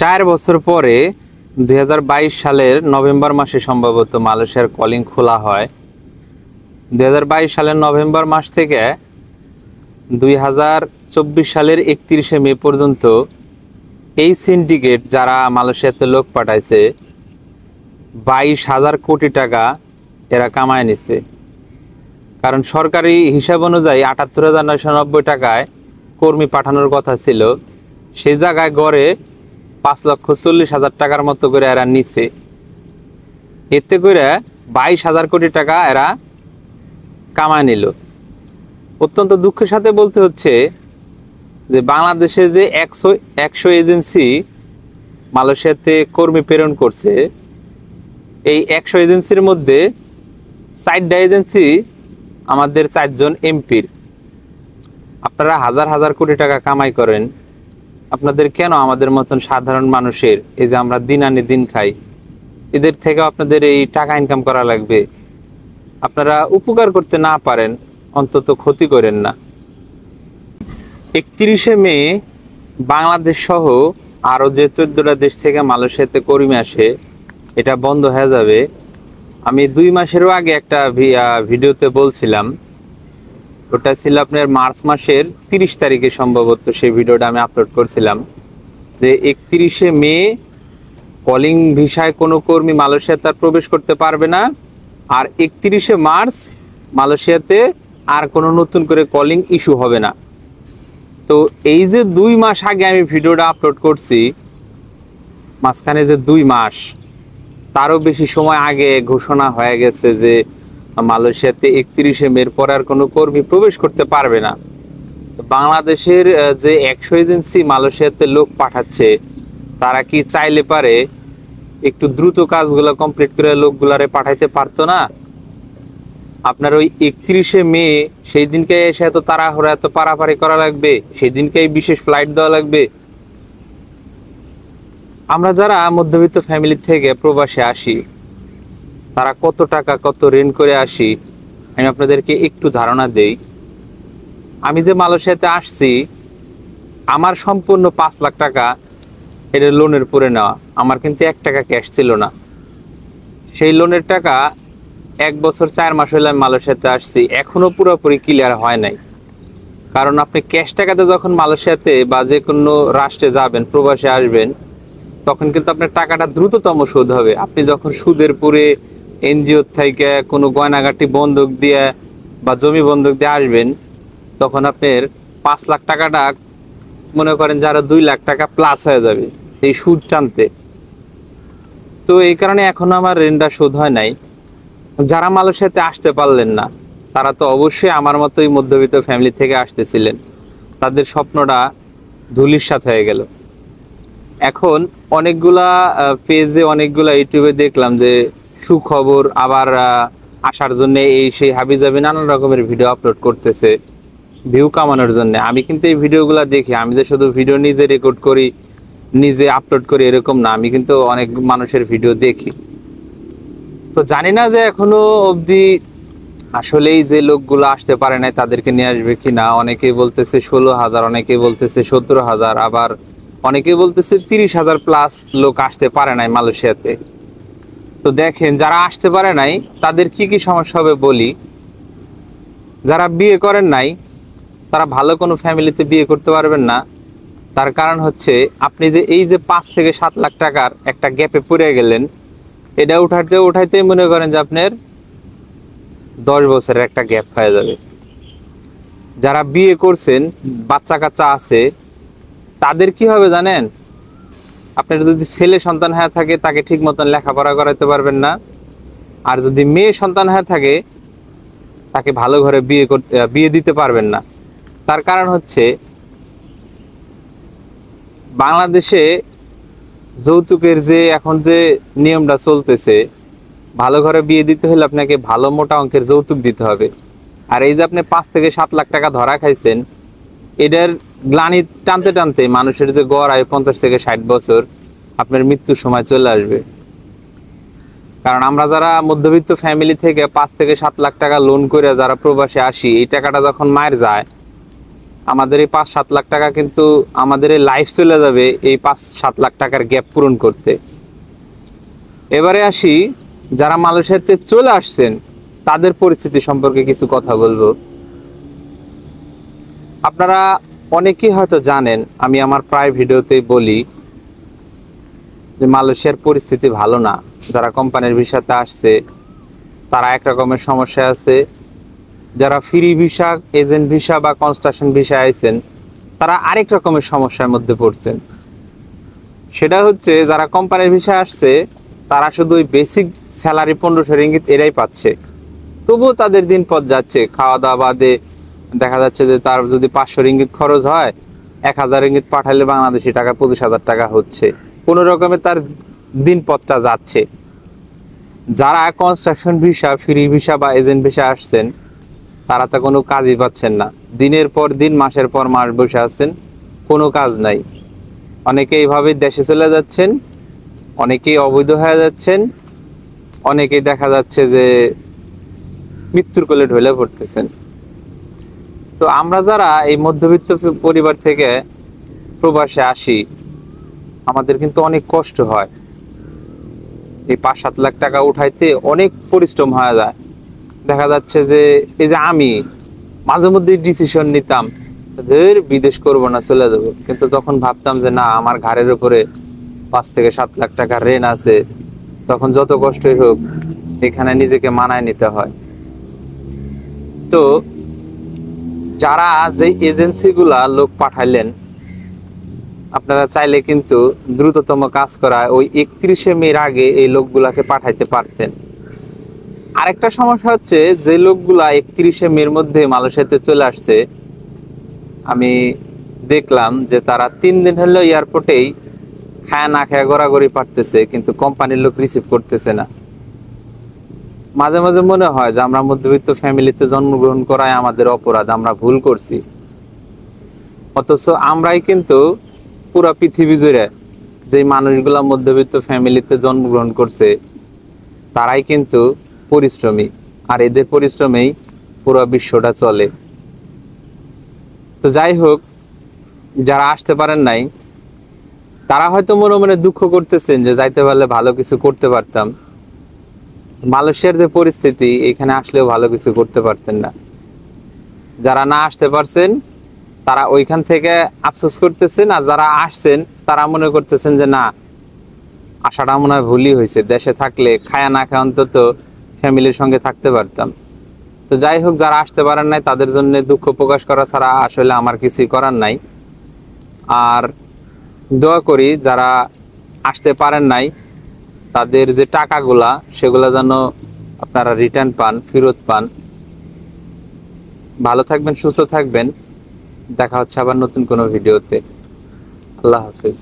4 বছর পরে 2022 সালের নভেম্বর মাসে সম্ভবত মালয়েশিয়ার কলিং খোলা হয়। 2022 সালের নভেম্বর মাস থেকে 2024 সালের 31শে মে পর্যন্ত এই সিন্ডিকেট যারা মালয়েশিয়াতে লোক পাঠাইছে 22,000 কোটি টাকা এরা কামায় নিচ্ছে। কারণ সরকারি হিসাব অনুযায়ী 78,990 টাকায় কর্মী পাঠানোর কথা ছিল, সেই জায়গায় গড়ে 5,40,000 টাকার মতো করে এরা নিছে। এতে করে 22,000 কোটি টাকা এরা কামায় নিল। অত্যন্ত দুঃখের সাথে বলতে হচ্ছে যে বাংলাদেশে যে 100 এজেন্সি মালয়েশিয়াতে কর্মী প্রেরণ করছে, এই 100 এজেন্সির মধ্যে 4টা এজেন্সি আমাদের 4 জন এমপির। আপনারা হাজার হাজার কোটি টাকা কামাই করেন, আপনাদের কেন আমাদের মতন সাধারণ মানুষের, এই যে আমরা দিন আনি দিন খাই, এদের থেকে আপনাদের এই টাকা ইনকাম করা লাগবে? আপনারা উপকার করতে না পারেন অন্তত ক্ষতি করেন না। 31শে মে বাংলাদেশ সহ আরো যে 14টা দেশ থেকে মালয়েশিয়াতে কর্মী আসে এটা বন্ধ হয়ে যাবে। আমি 2 মাসেরও আগে একটা ভিডিওতে বলছিলাম, ওটা ছিল আপনার মার্চ মাসের 30 তারিখে সম্ভবত, সেই ভিডিওটা আমি আপলোড করছিলাম যে 31শে মে কলিং ভিসায় কোনো কর্মী মালয়েশিয়াতে আর প্রবেশ করতে পারবে না, আর 31শে মার্চ মালয়েশিয়াতে আর কোনো নতুন করে কলিং ইস্যু হবে না। তো এই যে 2 মাস আগে আমি ভিডিওটা আপলোড করছি, মাঝখানে যে 2 মাস তারও বেশি সময় আগে ঘোষণা হয়ে গেছে যে মালয়েশিয়াতে 31শে মের পর আর কোনো কর্মী প্রবেশ করতে পারবে না। বাংলাদেশের যে 100 এজেন্সি মালয়েশিয়াতে লোক পাঠাচ্ছে, তারা কি চাইলে পারে একটু দ্রুত কাজগুলো কমপ্লিট করে লোকগুলারে পাঠাইতে পারতো না? আপনার ওই 31শে মে সেই দিনকে এসে এত তাড়াহুড়া এত পারাপারি করা লাগবে? সেই দিনকে বিশেষ ফ্লাইট দেওয়া লাগবে? আমরা যারা মধ্যবিত্ত ফ্যামিলি থেকে প্রবাসে আসি, তারা কত টাকা কত ঋণ করে আসি আমি আপনাদেরকে একটু ধারণা দেই। আমি যে মালয়েশিয়াতে আসছি, আমার সম্পূর্ণ 5 লাখ টাকা এটা লোনের পরে নেওয়া। আমার কিন্তু 1 টাকা ক্যাশ ছিল না। সেই লোনের টাকা 1 বছর 4 মাস হলে আমি মালয়েশিয়াতে আসছি, এখনো পুরোপুরি ক্লিয়ার হয় নাই। কারণ আপনি ক্যাশ টাকাতে যখন মালয়েশিয়াতে বা যে কোনো রাষ্ট্রে যাবেন, প্রবাসে আসবেন, তখন কিন্তু আপনার টাকাটা দ্রুততম শোধ হবে। আপনি যখন সুদের পুরে এনজিও থেকে কোনো গয়নাগাটি বন্ধক দিয়ে বা জমি বন্ধক দিয়ে আসবেন, তখন আপনার 5 লাখ টাকাটা মনে করেন যারা 2 লাখ টাকা প্লাস হয়ে যাবে এই সুদ টানতে। তো এই কারণে এখনো আমার ঋণটা শোধ হয় নাই। যারা মালয়েশিয়াতে আসতে পারলেন না, তারা তো অবশ্যই আমার মতোই মধ্যবিত্ত ফ্যামিলি থেকে আসতেছিলেন, তাদের স্বপ্নটা ধূলিসাৎ হয়ে গেল। এখন অনেকগুলা পেজে অনেকগুলা ইউটিউবে দেখলাম যে সুখবর, আবার আসার জন্য এই সেই হাবিজাবি নানান রকমের ভিডিও আপলোড করতেছে ভিউ কামানোর জন্য। আমি কিন্তু এই ভিডিওগুলো দেখি, আমি যে শুধু ভিডিও নিজে রেকর্ড করি নিজে আপলোড করি এরকম না, আমি কিন্তু অনেক মানুষের ভিডিও দেখি। তো জানি না যে এখনো অবধি আসলেই যে লোকগুলো আসতে পারে নাই তাদেরকে নিয়ে আসবে কিনা। অনেকেই বলতেছে 16,000, অনেকেই বলতেছে 17,000, আবার অনেকেই বলতেছে 30,000 প্লাস লোক আসতে পারে নাই মালয়েশিয়াতে। তো দেখেন, যারা আসতে পারে নাই তাদের কি কি সমস্যা হবে বলি। যারা বিয়ে করেন নাই তারা ভালো কোনো ফ্যামিলিতে বিয়ে করতে পারবেন না। তার কারণ হচ্ছে আপনি যে এই যে 5 থেকে 7 লাখ টাকার একটা গ্যাপে পড়ে গেলেন, এটা উঠাইতে মনে করেন যে আপনার 10 বছরের একটা গ্যাপ হয়ে যাবে। যারা বিয়ে করছেন, বাচ্চা কাচ্চা আছে, তাদের কি হবে জানেন? আপনার যদি ছেলে সন্তান হয়ে থাকে তাকে ঠিক মতন লেখাপড়া করাতে পারবেন না, আর যদি মেয়ে সন্তান হয়ে থাকে তাকে ভালো ঘরে বিয়ে দিতে পারবেন না। তার কারণ হচ্ছে বাংলাদেশে যৌতুকের যে এখন যে নিয়মটা চলতেছে, ভালো ঘরে বিয়ে দিতে হলে আপনাকে ভালো মোটা অঙ্কের যৌতুক দিতে হবে। আর এই যে আপনি 5 থেকে 7 লাখ টাকা ধরা খাইছেন, এটার গ্লানি টানতে টানতে মানুষের যে গড় আয়ু 50 থেকে 60 বছর, আপনার মৃত্যুর সময় চলে আসবে। কারণ আমরা যারা মধ্যবিত্ত ফ্যামিলি থেকে 5 থেকে 7 লাখ টাকা লোন করে যারা প্রবাসে আসি, এই টাকাটা যখন মায়ের যায়, আমাদের এই 5-7 লাখ টাকা কিন্তু আমাদের এই লাইফ চলে যাবে এই 5-7 লাখ টাকার গ্যাপ পূরণ করতে। এবারে আসি যারা মালয়েশিয়াতে চলে আসছেন তাদের পরিস্থিতি সম্পর্কে কিছু কথা বলবো। আপনারা অনেকেই হয়তো জানেন, আমি আমার প্রায় ভিডিওতেই বলি যে মালয়েশিয়ার পরিস্থিতি ভালো না। যারা কোম্পানির ভিসাতে আসছে তারা এক রকমের সমস্যা আছে, যারা ফ্রি ভিসা, এজেন্ট ভিসা বা কনস্ট্রাকশন ভিসা আইছেন তারা আরেক রকমের সমস্যার মধ্যে পড়ছেন। সেটা হচ্ছে যারা কোম্পানির ভিসা আসছে তারা শুধু ওই বেসিক স্যালারি 1500 রিঙ্গিত এরাই পাচ্ছে, তবুও তাদের দিন পথ যাচ্ছে। খাওয়া দাওয়া বাদে দেখা যাচ্ছে যে তার যদি 500 রিঙ্গিত খরচ হয়, 1000 রিঙ্গিত পাঠালে বাংলাদেশি টাকা 25,000 টাকা হচ্ছে। কোনো রকমে তার দিন পথটা যাচ্ছে। যারা কনস্ট্রাকশন ভিসা, ফ্রি ভিসা বা এজেন্ট ভিসা আসছেন তারা তো কোনো কাজই পাচ্ছেন না। দিনের পর দিন, মাসের পর মাস বসে আছেন, কোনো কাজ নাই। অনেকে এইভাবে দেশে চলে যাচ্ছেন, অনেকেই অবৈধ হয়ে যাচ্ছেন, অনেকেই দেখা যাচ্ছে যে মৃত্যুর কোলে ঢলে পড়তেছেন। তো আমরা যারা এই মধ্যবিত্ত পরিবার থেকে প্রবাসে আসি আমাদের কিন্তু অনেক কষ্ট হয়। এই 5-7 লাখ টাকা উঠাইতে অনেক পরিশ্রম হয়ে যায়। দেখা যাচ্ছে যে এই যে আমি মাঝে মধ্যে ডিসিশন নিতাম যে বিদেশ করব না, চলে যাব, কিন্তু তখন ভাবতাম যে না, আমার ঘাড়ের উপরে 5 থেকে 7 লাখ টাকা ঋণ আছে, তখন যত কষ্টই হোক এখানে নিজেকে মানায় নিতে হয়। তো যারা যে এজেন্সিগুলা লোক পাঠাইলেন আপনারা চাইলে কিন্তু দ্রুততম কাজ করা ওই 31শে মের আগে এই লোকগুলাকে পাঠাইতে পারতেন। আরেকটা সমস্যা হচ্ছে যে লোকগুলা 31শে মের মধ্যে মালয়েশিয়াতে চলে আসছে, আমি দেখলাম যে তারা 3 দিন হলো এয়ারপোর্টেই খায়া না খায়া গড়াগড়ি পারতেছে, কিন্তু কোম্পানির লোক রিসিভ করতেছে না। মাঝে মাঝে মনে হয় যে আমরা মধ্যবিত্ত ফ্যামিলিতে জন্মগ্রহণ করায় আমাদের অপরাধ, আমরা ভুল করছি। অথচ আমরাই কিন্তু পুরো পৃথিবী জুড়ে যে মানুষগুলা মধ্যবিত্ত ফ্যামিলিতে জন্মগ্রহণ করছে তারাই কিন্তু পরিশ্রমী, আর এদের পরিশ্রমেই পুরো বিশ্বটা চলে। তো যাই হোক, যারা আসতে পারেন নাই তারা হয়তো মনে মনে দুঃখ করতেছেন যে যাইতে পারলে ভালো কিছু করতে পারতাম। মালয়েশিয়ার যে পরিস্থিতি, এখানে আসলেও ভালো কিছু করতে পারতেন না। যারা না আসতে পারছেন তারা ওইখান থেকে আফসোস করতেছেন, আর যারা আসছেন তারা মনে করতেছেন যে না, আশাটা মনে হয় ভুলই হয়েছে, দেশে থাকলে খায়া না খায় অন্তত ফ্যামিলির সঙ্গে থাকতে পারতাম। তো যাই হোক, যারা আসতে পারেন নাই তাদের জন্য দুঃখ প্রকাশ করা ছাড়া আসলে আমার কিছুই করার নাই। আর দোয়া করি যারা আসতে পারেন নাই তাদের যে টাকাগুলা সেগুলা যেন আপনারা রিটার্ন পান, ফেরত পান। ভালো থাকবেন, সুস্থ থাকবেন। দেখা হচ্ছে আবার নতুন কোনো ভিডিওতে। আল্লাহ হাফেজ।